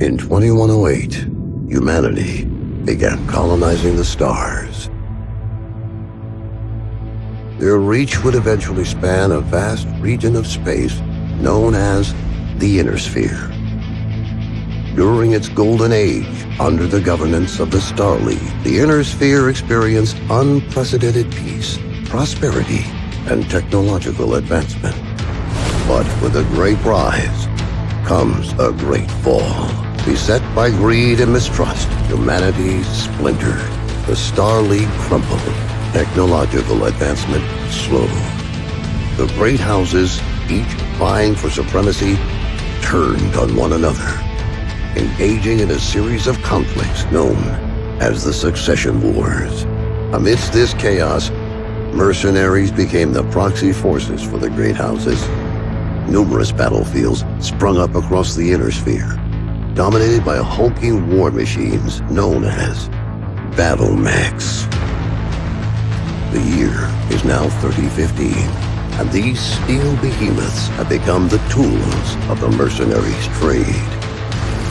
In 2108, humanity began colonizing the stars. Their reach would eventually span a vast region of space known as the Inner Sphere. During its golden age, under the governance of the Star League, the Inner Sphere experienced unprecedented peace, prosperity, and technological advancement. But with a great rise comes a great fall. Beset by greed and mistrust, humanity splintered. The Star League crumbled. Technological advancement slowed. The great houses, each vying for supremacy, turned on one another, engaging in a series of conflicts known as the Succession Wars. Amidst this chaos, mercenaries became the proxy forces for the great houses. Numerous battlefields sprung up across the Inner Sphere, dominated by hulking war machines known as BattleMechs. The year is now 3015, and these steel behemoths have become the tools of the mercenaries' trade.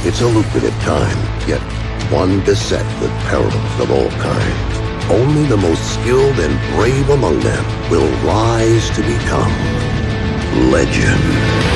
It's a lucrative time, yet one beset with perils of all kinds. Only the most skilled and brave among them will rise to become legend.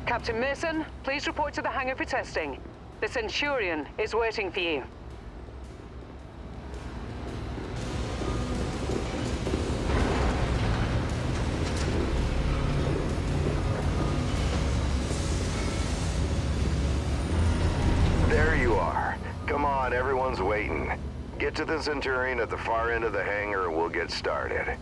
Captain Mason, please report to the hangar for testing. The Centurion is waiting for you. There you are. Come on, everyone's waiting. Get to the Centurion at the far end of the hangar and we'll get started.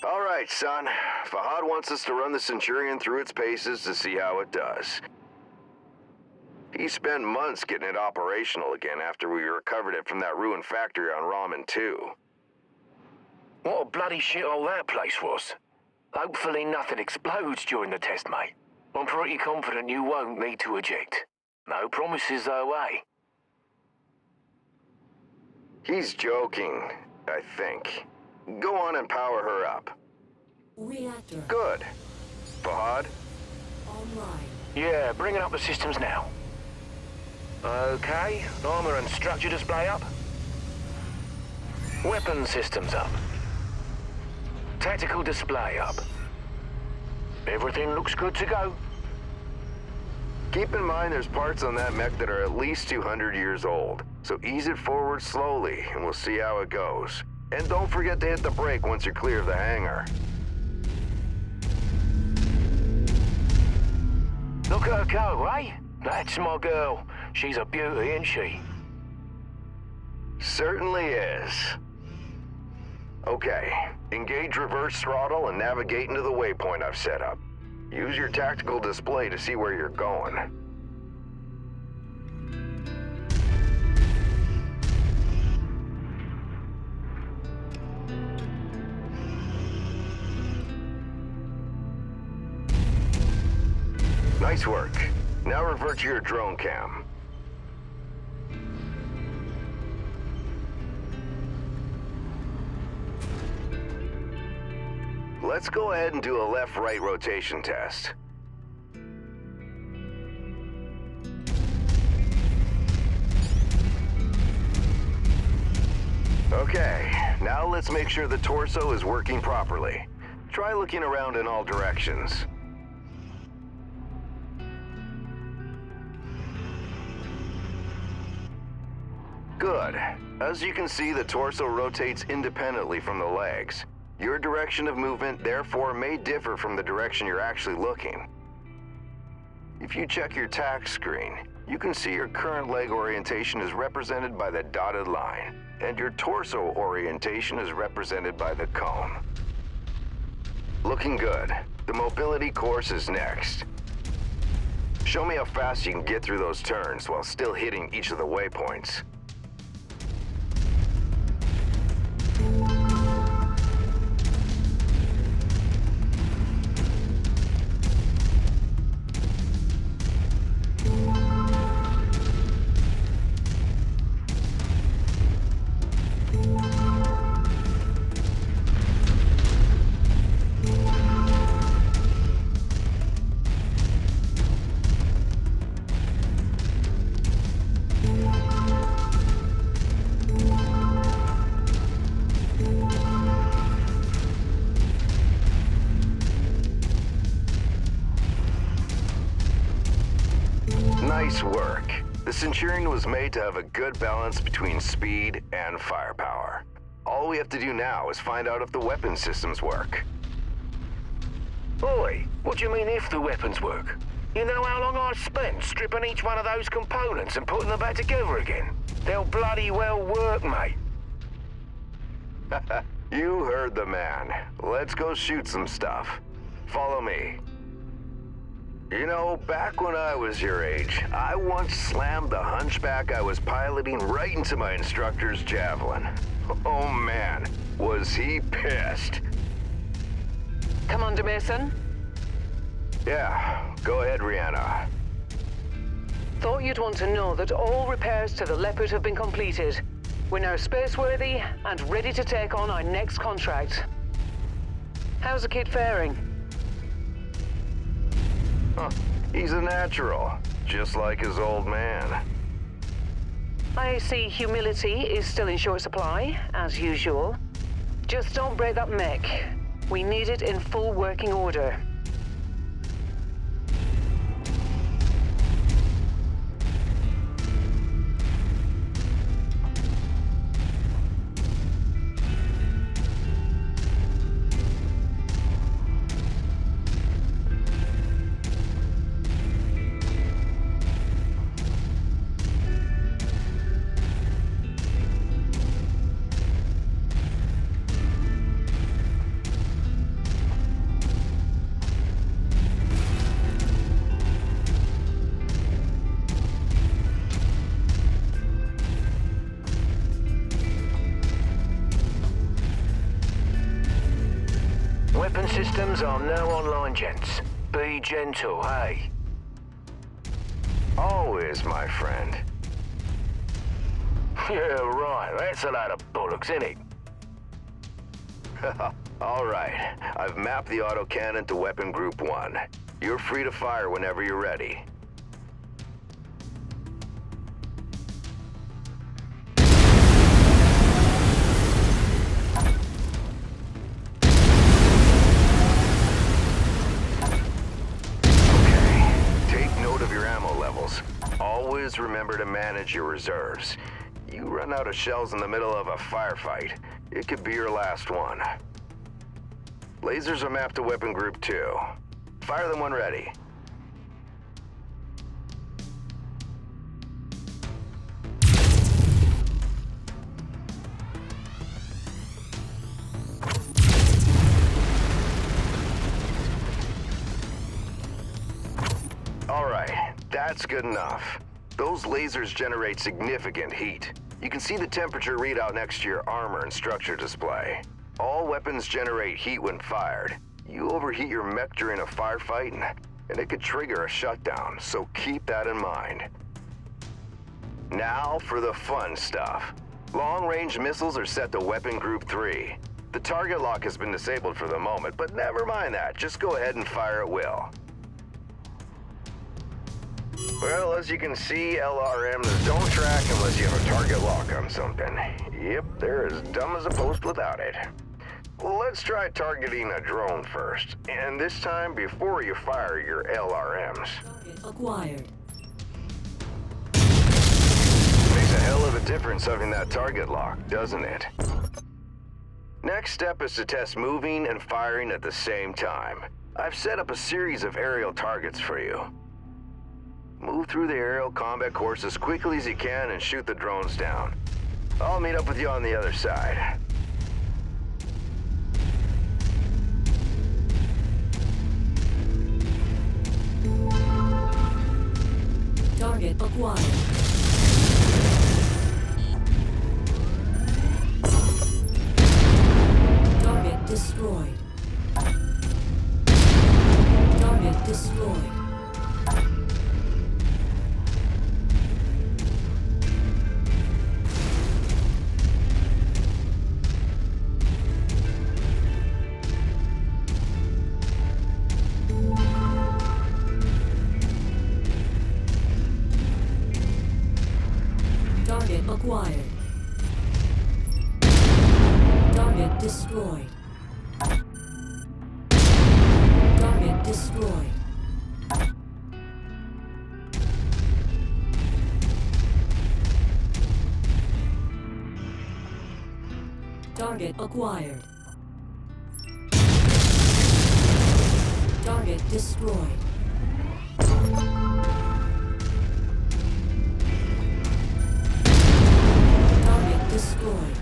All right, son. Fahad wants us to run the Centurion through its paces to see how it does. He spent months getting it operational again after we recovered it from that ruined factory on Ramen 2. What a bloody shithole that place was. Hopefully nothing explodes during the test, mate. I'm pretty confident you won't need to eject. No promises though, eh? He's joking, I think. Go on and power her up. Reactor Good. Fahad? online. Yeah, bringing up the systems now. Okay, armor and structure display up. Weapon systems up. Tactical display up. Everything looks good to go. Keep in mind there's parts on that mech that are at least 200 years old, so ease it forward slowly and we'll see how it goes. And don't forget to hit the brake once you're clear of the hangar. Look at her go, eh? That's my girl. She's a beauty, isn't she? Certainly is. Okay, engage reverse throttle and navigate into the waypoint I've set up. Use your tactical display to see where you're going. Nice work. Now revert to your drone cam. Let's go ahead and do a left-right rotation test. Okay, now let's make sure the torso is working properly. Try looking around in all directions. Good. As you can see, the torso rotates independently from the legs. Your direction of movement, therefore, may differ from the direction you're actually looking. If you check your tack screen, you can see your current leg orientation is represented by the dotted line, and your torso orientation is represented by the cone. Looking good. The mobility course is next. Show me how fast you can get through those turns while still hitting each of the waypoints. Nice work. The Centurion was made to have a good balance between speed and firepower. All we have to do now is find out if the weapon systems work. Oi, what do you mean if the weapons work? You know how long I've spent stripping each one of those components and putting them back together again? They'll bloody well work, mate. You heard the man. Let's go shoot some stuff. Follow me. You know, back when I was your age, I once slammed the hunchback I was piloting right into my instructor's javelin. Oh man, was he pissed. Commander Mason? Yeah, go ahead, Rihanna. Thought you'd want to know that all repairs to the Leopard have been completed. We're now spaceworthy and ready to take on our next contract. How's the kid faring? Huh, he's a natural, just like his old man. I see humility is still in short supply, as usual. Just don't break that mech. We need it in full working order. Weapon systems are now online, gents. Be gentle, hey? Always, my friend. Yeah, right. That's a load of bollocks, innit? All right, I've mapped the autocannon to Weapon Group 1. You're free to fire whenever you're ready. Always remember to manage your reserves. You run out of shells in the middle of a firefight, it could be your last one. Lasers are mapped to Weapon Group 2. Fire them when ready. All right, that's good enough. Those lasers generate significant heat. You can see the temperature readout next to your armor and structure display. All weapons generate heat when fired. You overheat your mech during a firefight, and and it could trigger a shutdown, so keep that in mind. Now for the fun stuff. Long-range missiles are set to Weapon Group 3. The target lock has been disabled for the moment, but never mind that. Just go ahead and fire at will. Well, as you can see, LRMs don't track unless you have a target lock on something. Yep, they're as dumb as a post without it. Well, let's try targeting a drone first, and this time before you fire your LRMs. Target acquired. Makes a hell of a difference having that target lock, doesn't it? Next step is to test moving and firing at the same time. I've set up a series of aerial targets for you. Move through the aerial combat course as quickly as you can and shoot the drones down. I'll meet up with you on the other side. Target acquired. Target destroyed. Target destroyed. Target acquired. Target destroyed. Target destroyed. Target acquired. Target destroyed. Target destroyed.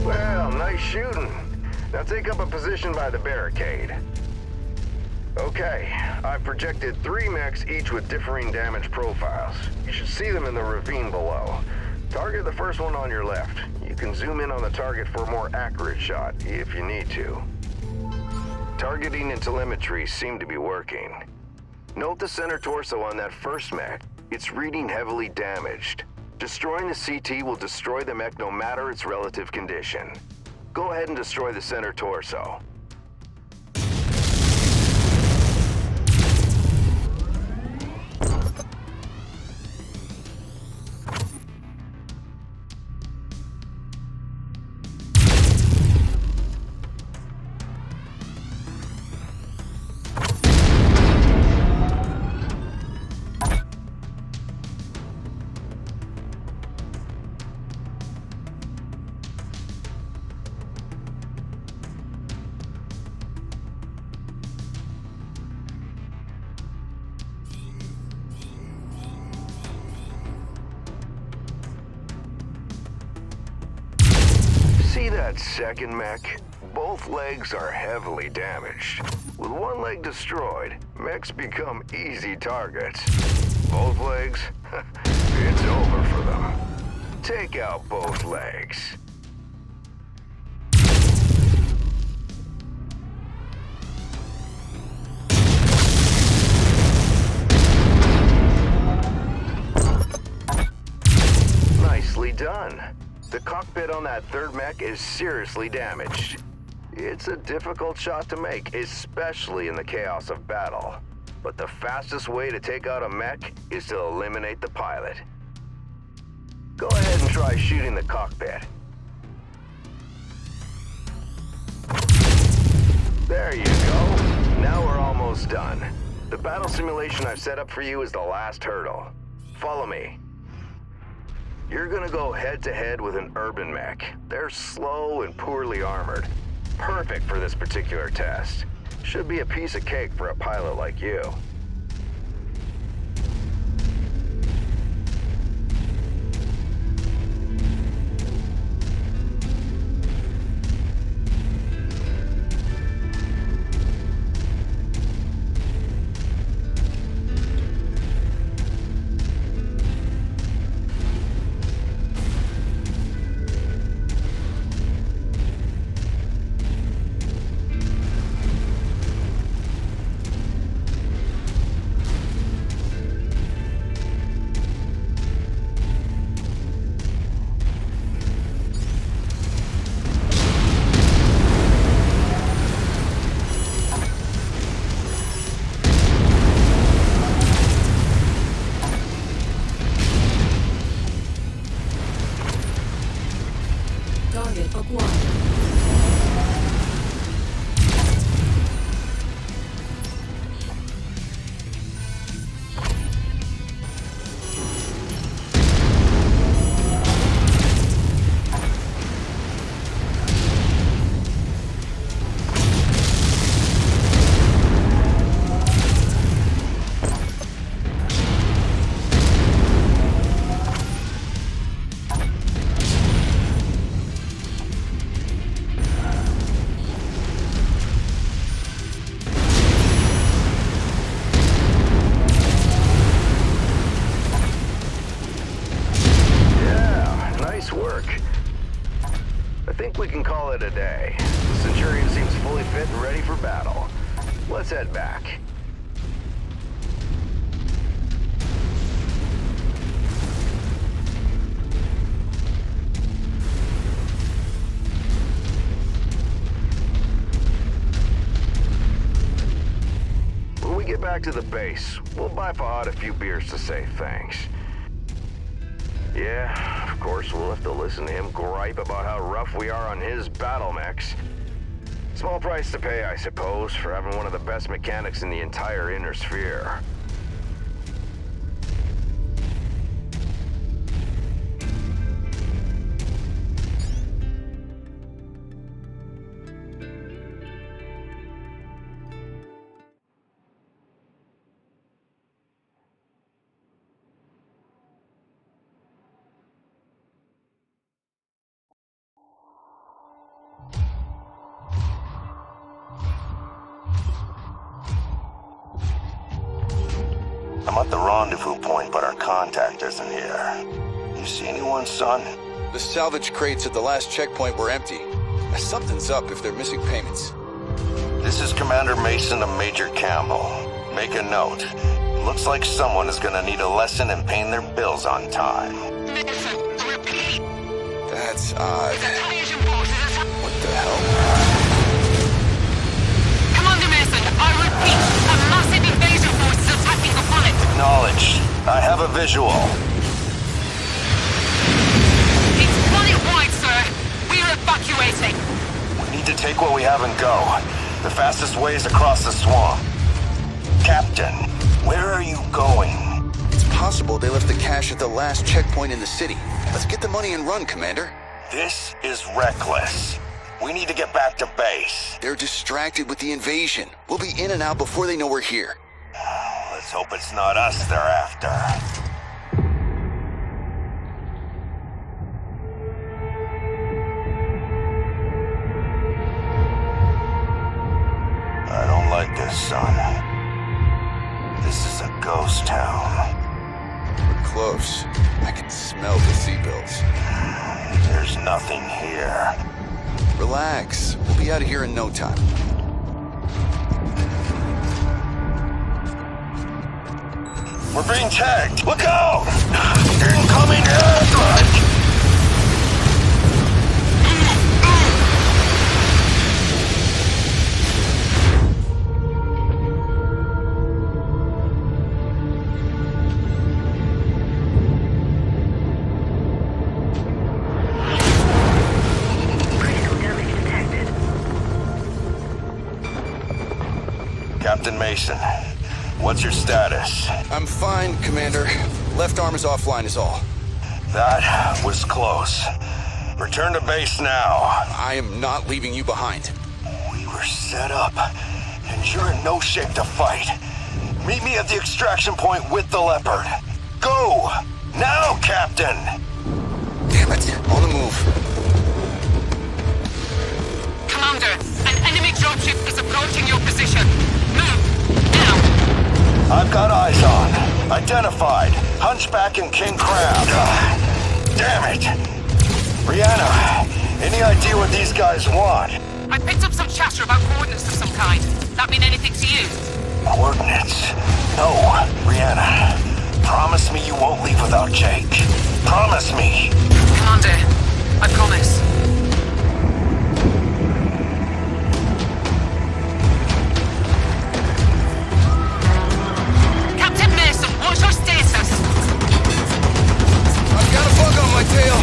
Well, nice shooting. Now take up a position by the barricade. Okay, I've projected 3 mechs, each with differing damage profiles. You should see them in the ravine below. Target the first one on your left. You can zoom in on the target for a more accurate shot, if you need to. Targeting and telemetry seem to be working. Note the center torso on that first mech. It's reading heavily damaged. Destroying the CT will destroy the mech no matter its relative condition. Go ahead and destroy the center torso. See that second mech? Both legs are heavily damaged. With one leg destroyed, mechs become easy targets. Both legs? It's over for them. Take out both legs. Nicely done. The cockpit on that third mech is seriously damaged. It's a difficult shot to make, especially in the chaos of battle. But the fastest way to take out a mech is to eliminate the pilot. Go ahead and try shooting the cockpit. There you go. Now we're almost done. The battle simulation I've set up for you is the last hurdle. Follow me. You're gonna go head-to-head with an urban mech. They're slow and poorly armored. Perfect for this particular test. Should be a piece of cake for a pilot like you. Target acquired. We can call it a day. The Centurion seems fully fit and ready for battle. Let's head back. When we get back to the base, we'll buy Fahad a few beers to say thanks. Yeah, of course, we'll have to listen to him gripe about how rough we are on his BattleMechs. Small price to pay, I suppose, for having one of the best mechanics in the entire inner sphere. I'm at the rendezvous point, but our contact isn't here. You see anyone, son? The salvage crates at the last checkpoint were empty. Something's up if they're missing payments. This is Commander Mason of Major Campbell. Make a note. Looks like someone is gonna need a lesson in paying their bills on time. Mason, repeat. That's odd. Invasion forces. What the hell? Commander Mason, I repeat, a massive invasion force is attacking the planet. Acknowledged. I have a visual. It's planet-wide, sir. We're evacuating. We need to take what we have and go. The fastest way is across the swamp. Captain, where are you going? It's possible they left the cash at the last checkpoint in the city. Let's get the money and run, Commander. This is reckless. We need to get back to base. They're distracted with the invasion. We'll be in and out before they know we're here. Let's hope it's not us they're after. I don't like this, son. This is a ghost town. We're close. I can smell the seagulls. There's nothing here. Relax. We'll be out of here in no time. We're being tagged! Look out! Incoming airstrike! Mason. What's your status? I'm fine, Commander. Left arm is offline is all. That was close. Return to base now. I am not leaving you behind. We were set up, and you're in no shape to fight. Meet me at the extraction point with the Leopard. Go! Now, Captain! Damn it, on the move. Commander, an enemy dropship is approaching your position. Move, now! I've got eyes on. Identified. Hunchback and King Crab. Damn it! Rihanna, any idea what these guys want? I picked up some chatter about coordinates of some kind. That mean anything to you? Coordinates? No, Rihanna. Promise me you won't leave without Jake. Promise me. Commander, I promise. Captain Mason, what's your status? I've got a bug on my tail.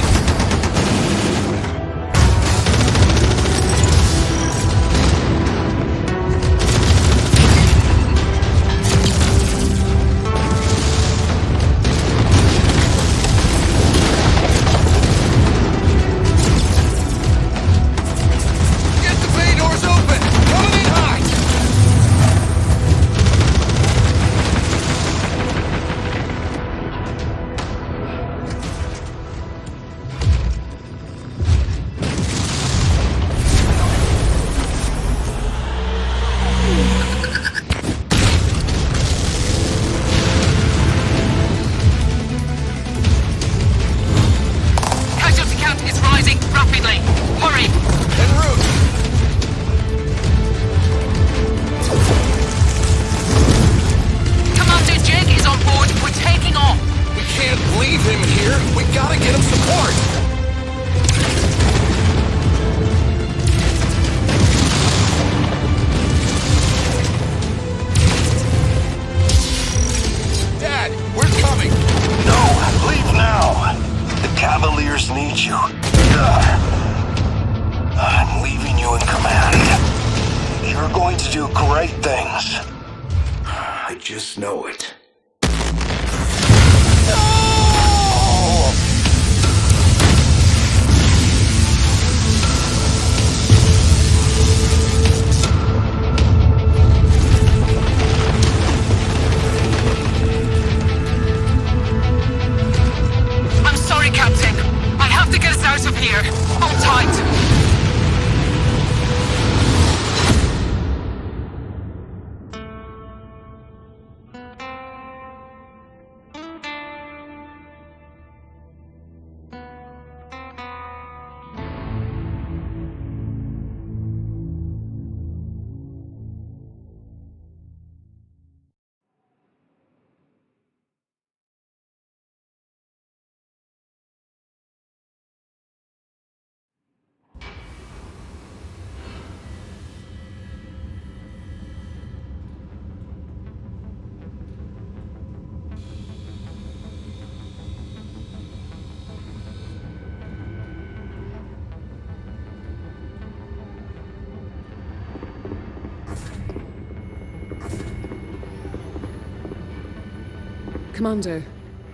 Commander,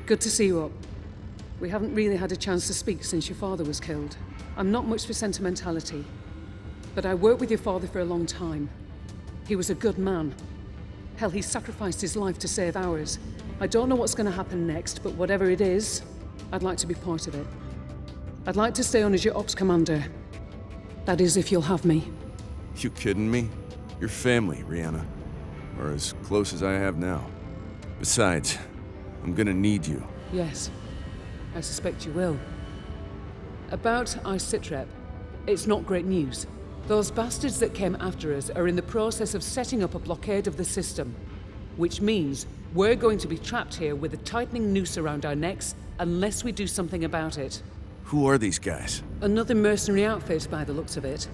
good to see you up. We haven't really had a chance to speak since your father was killed. I'm not much for sentimentality, but I worked with your father for a long time. He was a good man. Hell, he sacrificed his life to save ours. I don't know what's going to happen next, but whatever it is, I'd like to be part of it. I'd like to stay on as your ops commander. That is, if you'll have me. You kidding me? You're family, Rihanna. Or as close as I have now. Besides, I'm gonna need you. Yes, I suspect you will. About Sitrep, it's not great news. Those bastards that came after us are in the process of setting up a blockade of the system, which means we're going to be trapped here with a tightening noose around our necks unless we do something about it. Who are these guys? Another mercenary outfit by the looks of it.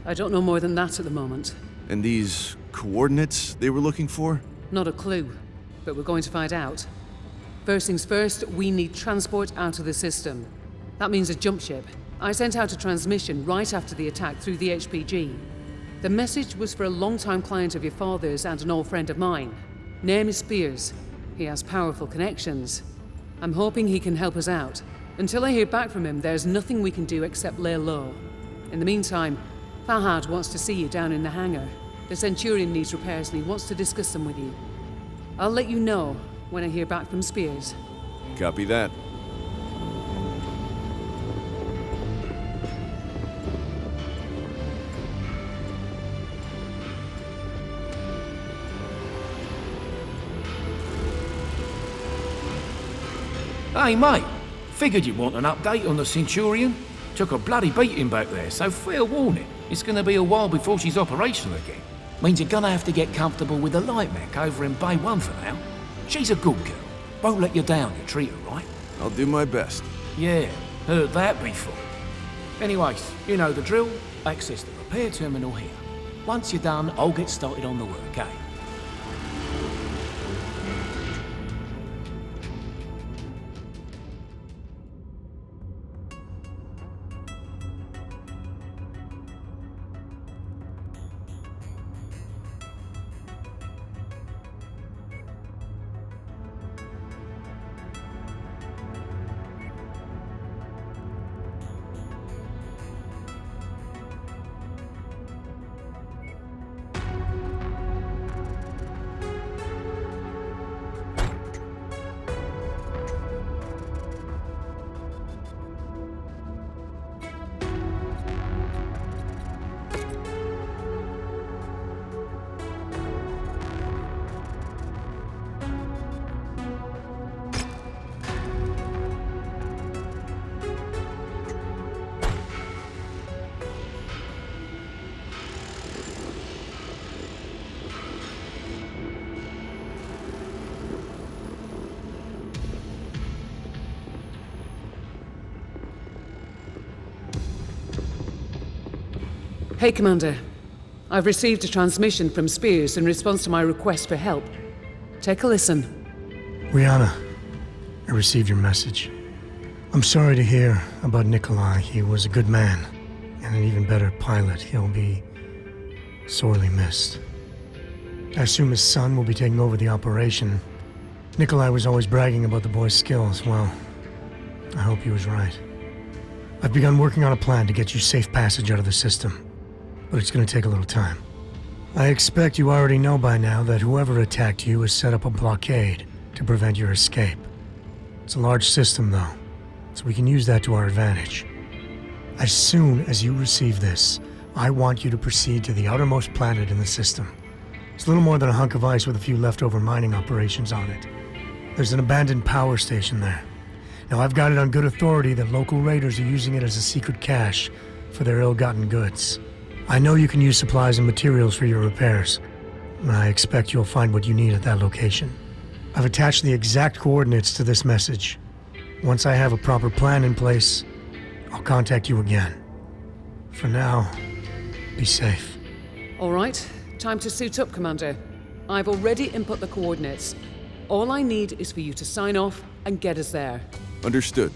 I don't know more than that at the moment. And these coordinates they were looking for? Not a clue, but we're going to find out. First things first, we need transport out of the system. That means a jump ship. I sent out a transmission right after the attack through the HPG. The message was for a long-time client of your father's and an old friend of mine. Name is Spears. He has powerful connections. I'm hoping he can help us out. Until I hear back from him, there's nothing we can do except lay low. In the meantime, Fahad wants to see you down in the hangar. The Centurion needs repairs and he wants to discuss them with you. I'll let you know when I hear back from Spears. Copy that. Hey, mate. Figured you'd want an update on the Centurion. Took a bloody beating back there, so fair warning. It's gonna be a while before she's operational again. Means you're gonna have to get comfortable with the light mech over in Bay 1 for now. She's a good girl. Won't let you down, you treat her right. I'll do my best. Yeah, heard that before. Anyways, you know the drill. Access the repair terminal here. Once you're done, I'll get started on the work, eh? Hey, Commander. I've received a transmission from Spears in response to my request for help. Take a listen. Rihanna, I received your message. I'm sorry to hear about Nikolai. He was a good man, and an even better pilot. He'll be sorely missed. I assume his son will be taking over the operation. Nikolai was always bragging about the boy's skills. Well, I hope he was right. I've begun working on a plan to get you safe passage out of the system, but it's going to take a little time. I expect you already know by now that whoever attacked you has set up a blockade to prevent your escape. It's a large system, though, so we can use that to our advantage. As soon as you receive this, I want you to proceed to the outermost planet in the system. It's a little more than a hunk of ice with a few leftover mining operations on it. There's an abandoned power station there. Now, I've got it on good authority that local raiders are using it as a secret cache for their ill-gotten goods. I know you can use supplies and materials for your repairs, and I expect you'll find what you need at that location. I've attached the exact coordinates to this message. Once I have a proper plan in place, I'll contact you again. For now, be safe. All right, time to suit up, Commander. I've already input the coordinates. All I need is for you to sign off and get us there. Understood.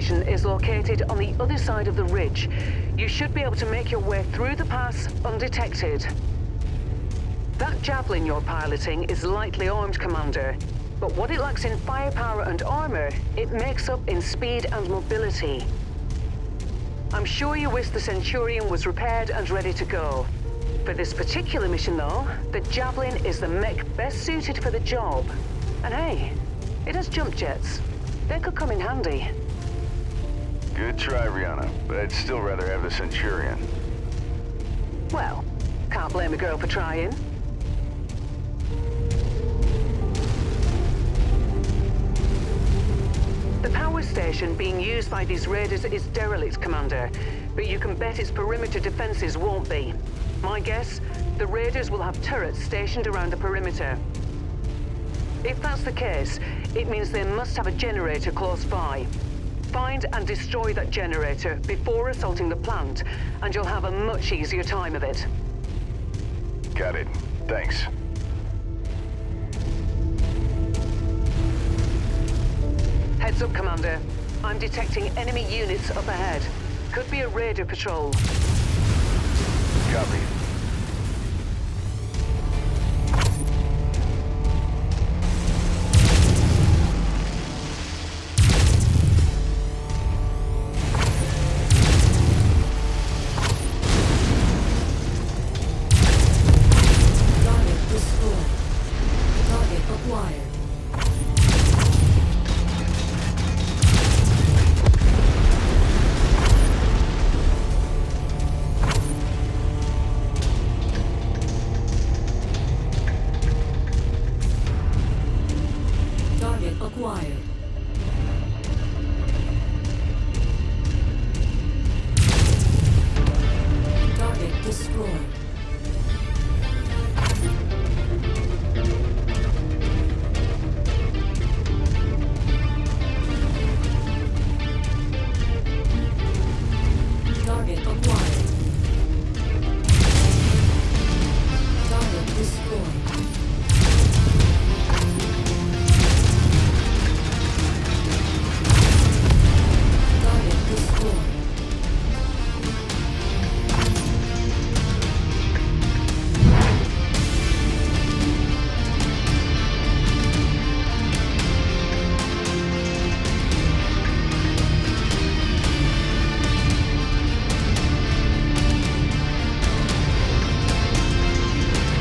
station is located on the other side of the ridge. You should be able to make your way through the pass undetected. That javelin you're piloting is lightly armed, Commander. But what it lacks in firepower and armor, it makes up in speed and mobility. I'm sure you wish the Centurion was repaired and ready to go. For this particular mission, though, the Javelin is the mech best suited for the job. And hey, it has jump jets. They could come in handy. Good try, Rihanna, but I'd still rather have the Centurion. Well, can't blame a girl for trying. The power station being used by these raiders is derelict, Commander, but you can bet its perimeter defenses won't be. My guess, the raiders will have turrets stationed around the perimeter. If that's the case, it means they must have a generator close by. Find and destroy that generator before assaulting the plant, and you'll have a much easier time of it. Got it. Thanks. Heads up, Commander. I'm detecting enemy units up ahead. Could be a raider patrol. Copy. Target destroyed. Target acquired. Target acquired. Target destroyed. Target acquired. Target destroyed. Target destroyed.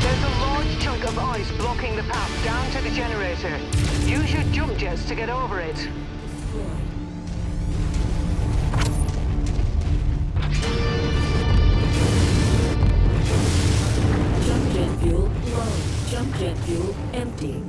There's a large chunk of ice blocking the path down to the generator. Use your jump jets to get over it. Destroyed. Jump jet fuel low. Jump jet fuel empty.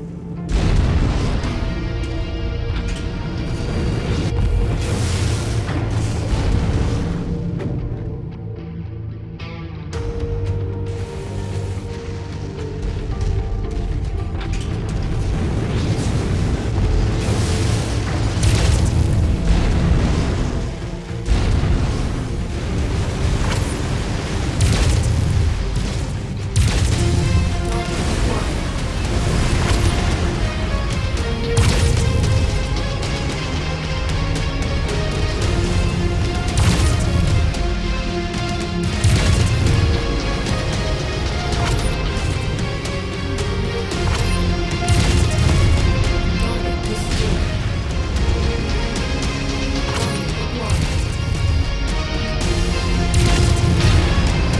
Target destroyed.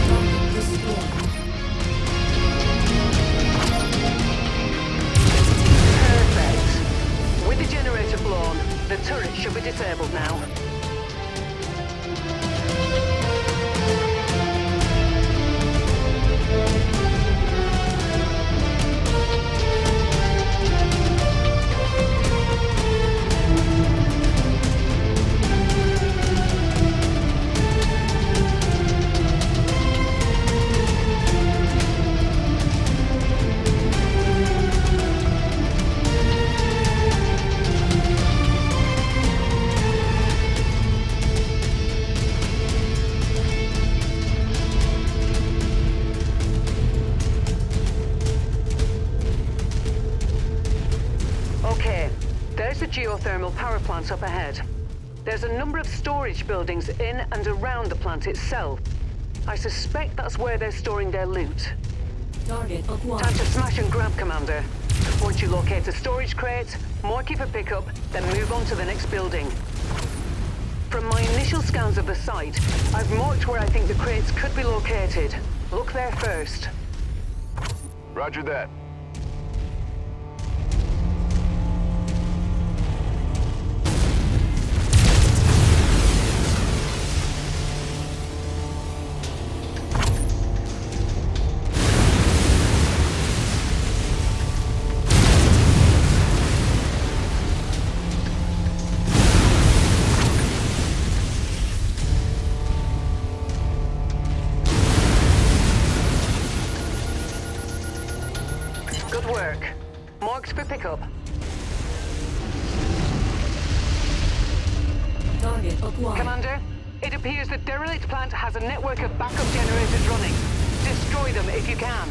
Target destroyed. Perfect. With the generator blown, the turret should be disabled now. Okay, there's the geothermal power plant up ahead. There's a number of storage buildings in and around the plant itself. I suspect that's where they're storing their loot. Target acquired. Time to smash and grab, Commander. Once you locate a storage crate, mark it for pickup, then move on to the next building. From my initial scans of the site, I've marked where I think the crates could be located. Look there first. Roger that. Good work. Marked for pickup. Target acquired. Commander, it appears the derelict plant has a network of backup generators running. Destroy them if you can.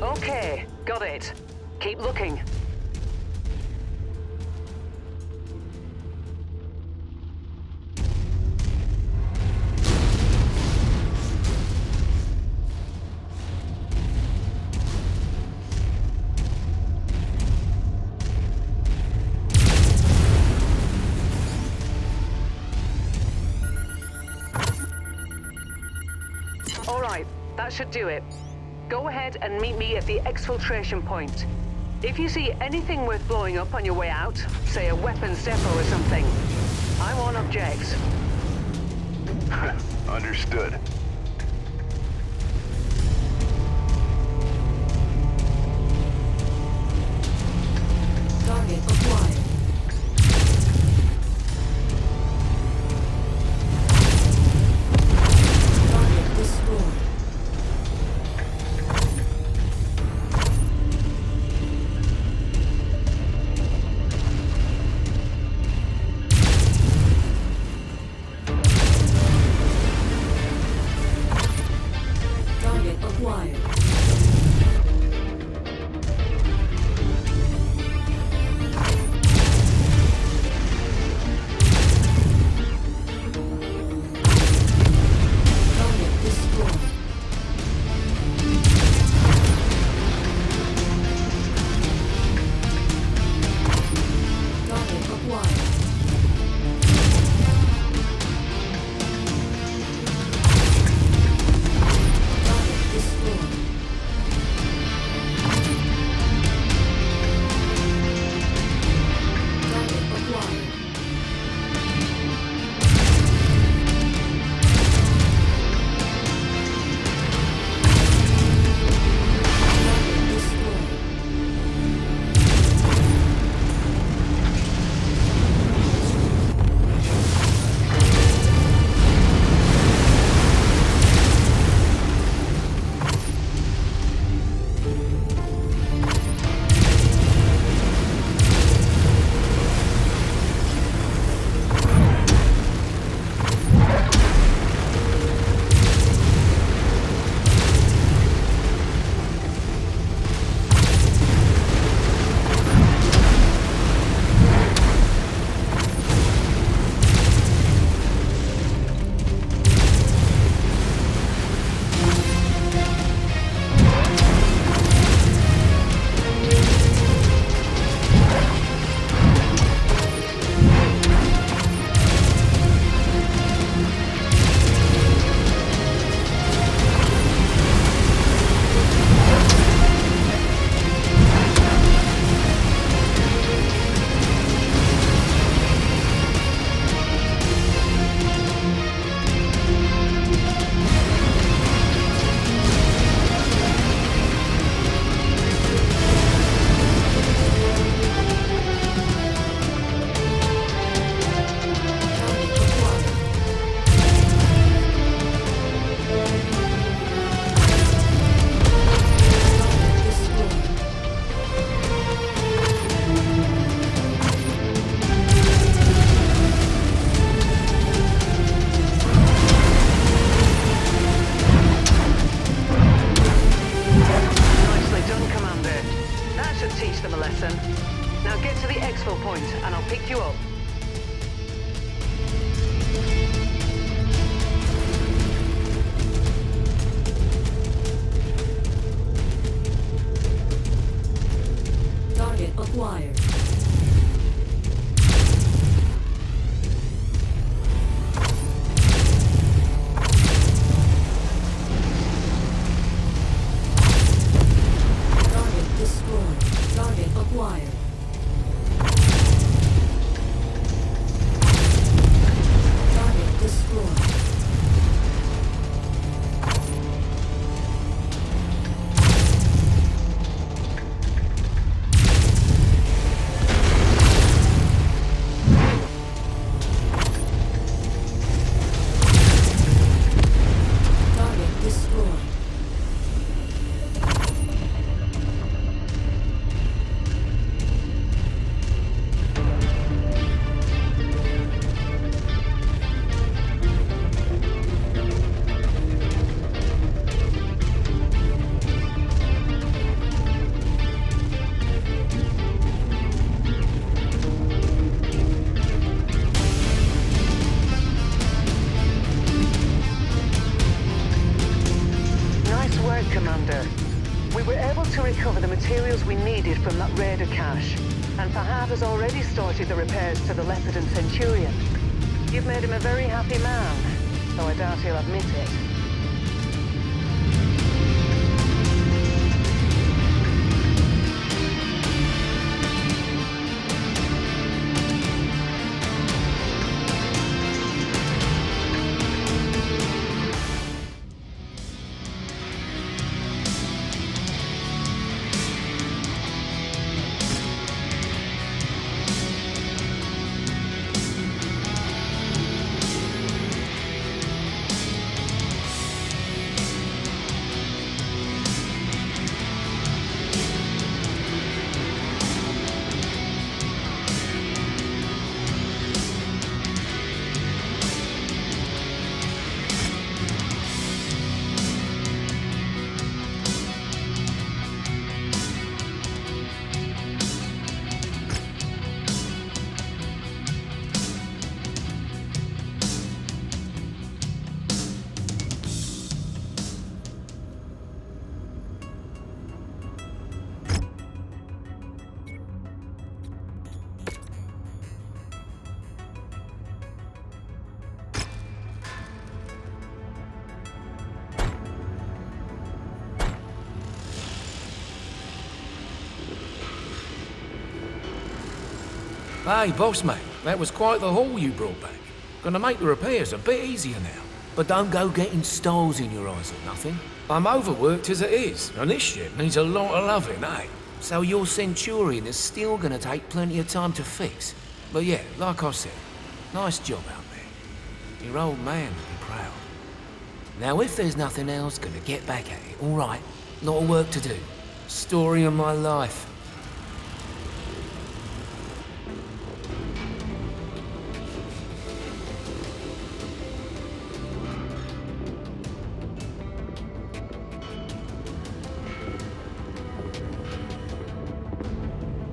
Okay, got it. Keep looking. All right, that should do it. Go ahead and meet me at the exfiltration point. If you see anything worth blowing up on your way out, say a weapons depot or something, I won't object. Understood. Target acquired. Target destroyed. to recover the materials we needed from that raider cache. And Fahad has already started the repairs to the Leopard and Centurion. You've made him a very happy man, though I doubt he'll admit it. Hey, boss mate, that was quite the haul you brought back. Gonna make the repairs a bit easier now. But don't go getting stars in your eyes or nothing. I'm overworked as it is, and this ship needs a lot of loving, eh? So your Centurion is still gonna take plenty of time to fix. But yeah, like I said, nice job out there. Your old man will be proud. Now if there's nothing else, gonna get back at it, alright? Lot of work to do. Story of my life.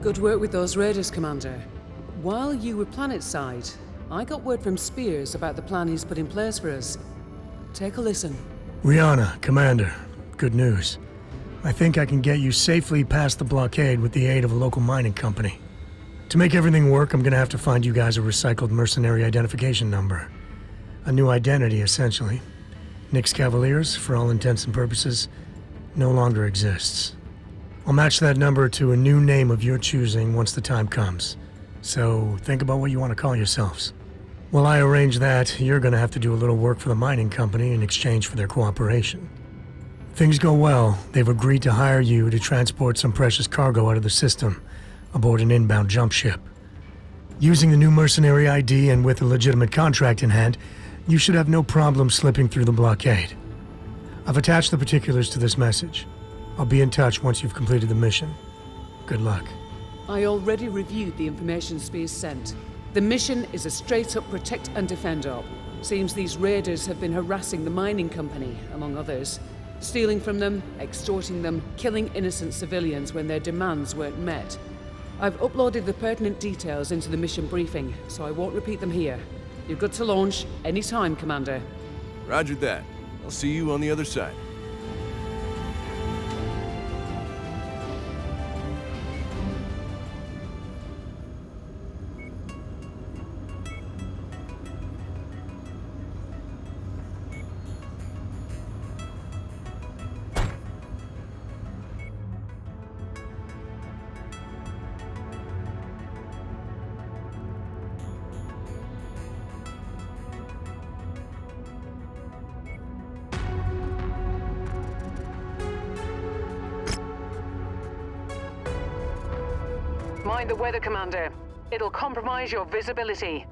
Good work with those raiders, Commander. While you were planetside, I got word from Spears about the plan he's put in place for us. Take a listen. Rihanna, Commander, good news. I think I can get you safely past the blockade with the aid of a local mining company. To make everything work, I'm gonna have to find you guys a recycled mercenary identification number. A new identity, essentially. Nyx Cavaliers, for all intents and purposes, no longer exists. I'll match that number to a new name of your choosing once the time comes. So think about what you want to call yourselves. While I arrange that, you're gonna have to do a little work for the mining company in exchange for their cooperation. If things go well, they've agreed to hire you to transport some precious cargo out of the system aboard an inbound jump ship. Using the new mercenary ID and with a legitimate contract in hand, you should have no problem slipping through the blockade. I've attached the particulars to this message. I'll be in touch once you've completed the mission. Good luck. I already reviewed the information Spears sent. The mission is a straight-up protect and defend op. Seems these raiders have been harassing the mining company, among others. Stealing from them, extorting them, killing innocent civilians when their demands weren't met. I've uploaded the pertinent details into the mission briefing, so I won't repeat them here. You're good to launch anytime, Commander. Roger that. I'll see you on the other side. Mind the weather, Commander. It'll compromise your visibility.